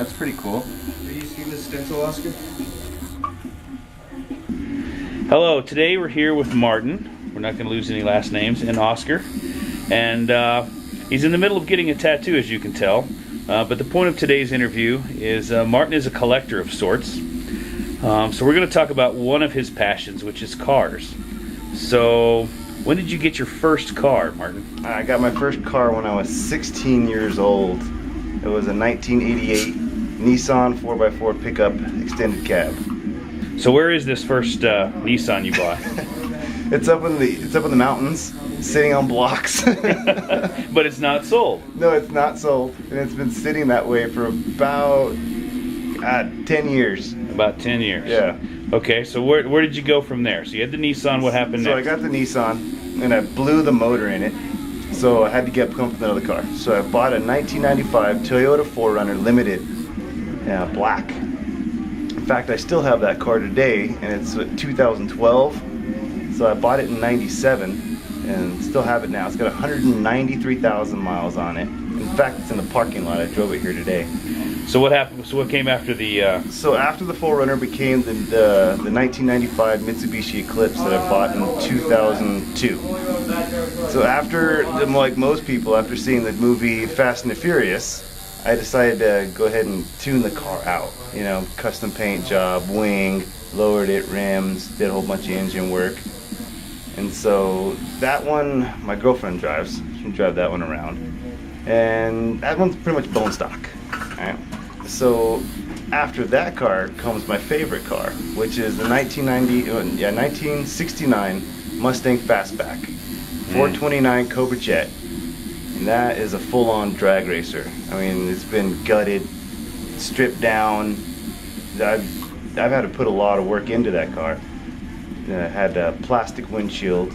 that's pretty cool. Have you seen the stencil, Oscar? Hello, today we're here with Martin. We're not going to lose any last names, and Oscar. And he's in the middle of getting a tattoo, as you can tell. But the point of today's interview is Martin is a collector of sorts. So we're going to talk about one of his passions, which is cars. So, when did you get your first car, Martin? I got my first car when I was 16 years old. It was a 1988 Nissan 4x4 pickup extended cab. So where is this first Nissan you bought? It's up in the mountains, sitting on blocks. But it's not sold. No, it's not sold, and it's been sitting that way for about 10 years. About 10 years. Yeah. Okay, so where did you go from there? So you had the Nissan, what happened So next? I got the Nissan, and I blew the motor in it, so I had to come up with another car. So I bought a 1995 Toyota 4Runner Limited, black. In fact, I still have that car today, and it's 2012. So I bought it in 97, and still have it now. It's got 193,000 miles on it. In fact, it's in the parking lot. I drove it here today. So what happened? So what came after the? So after the 4Runner became the 1995 Mitsubishi Eclipse that I bought in 2002. So after, like most people, after seeing the movie Fast and the Furious, I decided to go ahead and tune the car out. You know, custom paint job, wing, lowered it, rims, did a whole bunch of engine work. And so that one, my girlfriend drives. She can drive that one around. And that one's pretty much bone stock. Right? So after that car comes my favorite car, which is the 1969 Mustang Fastback, 429 Cobra Jet. And that is a full-on drag racer. I mean, it's been gutted, stripped down. I've had to put a lot of work into that car. Had a plastic windshield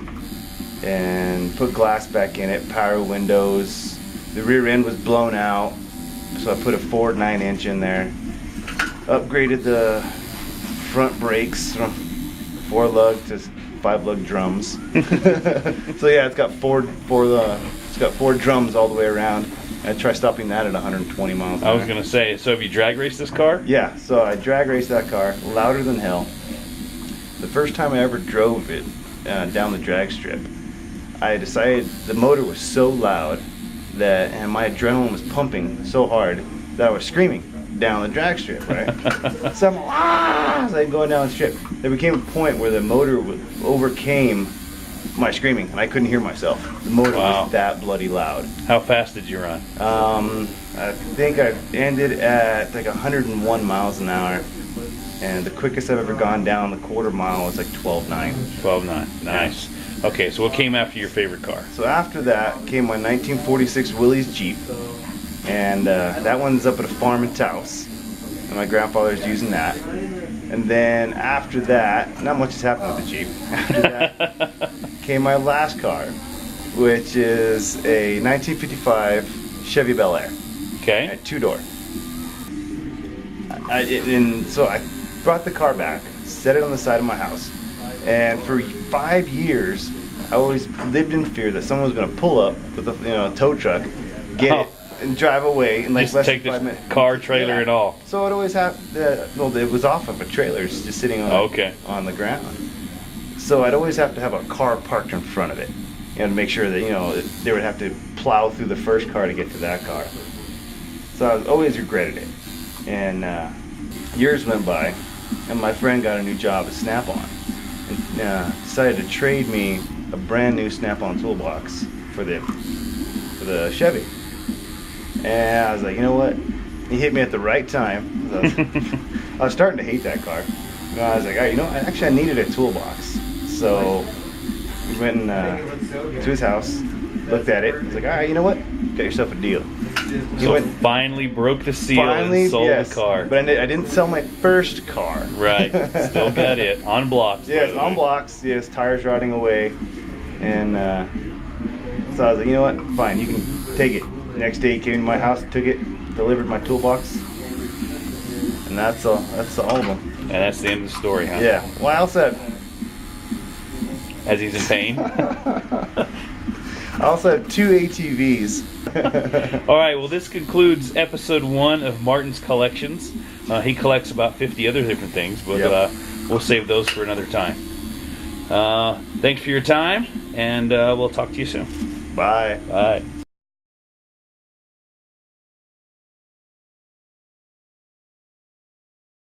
and put glass back in it, power windows. The rear end was blown out, so I put a Ford 9-inch in there. Upgraded the front brakes from 4-lug to 5-lug drums. So yeah, it's got four drums all the way around. I tried stopping that at 120 miles an hour. I was gonna say. So have you drag raced this car? Yeah, so I drag raced that car, louder than hell. The first time I ever drove it down the drag strip, I decided the motor was so loud and my adrenaline was pumping so hard that I was screaming down the drag strip, right? So I'm going down the strip. There became a point where the motor overcame my screaming, and I couldn't hear myself. The motor was that bloody loud. How fast did you run? I think I ended at like 101 miles an hour. And the quickest I've ever gone down the quarter mile was like 12.9. 12.9. Nice. Okay, so what came after your favorite car? So after that came my 1946 Willys Jeep. And that one's up at a farm in Tattos. And my grandfather's using that. And then after that, not much has happened with the Jeep. After that came my last car, which is a 1955 Chevy Bel Air. Okay. A 2-door. So I brought the car back, set it on the side of my house, and for 5 years I always lived in fear that someone was going to pull up with a tow truck, get it, and drive away in like just less take than 5 this minutes. car, trailer, and all. So it always happened. Well, it was off of a trailer, it's just sitting on on the ground. So I'd always have to have a car parked in front of it, to make sure that they would have to plow through the first car to get to that car. So I always regretted it. And years went by, and my friend got a new job at Snap-on, and decided to trade me a brand new Snap-on toolbox for the Chevy. And I was like, you know what? He hit me at the right time. I was starting to hate that car. And I was like, all right, actually I needed a toolbox. So we went to his house, looked at it. He's like, all right, you know what? Got yourself a deal. So finally broke the seal and sold the car. But I didn't sell my first car. Right. Still got it. On blocks. Yes, on blocks. Yes, tires rotting away. And so I was like, you know what? Fine, you can take it. Next day he came to my house, took it, delivered my toolbox. And that's all of them. And that's the end of the story, huh? Yeah. Well, I also As he's in pain? I also have 2 ATVs. All right, well, this concludes episode 1 of Martin's collections. He collects about 50 other different things, but we'll save those for another time. Thanks for your time, and we'll talk to you soon. Bye. Bye.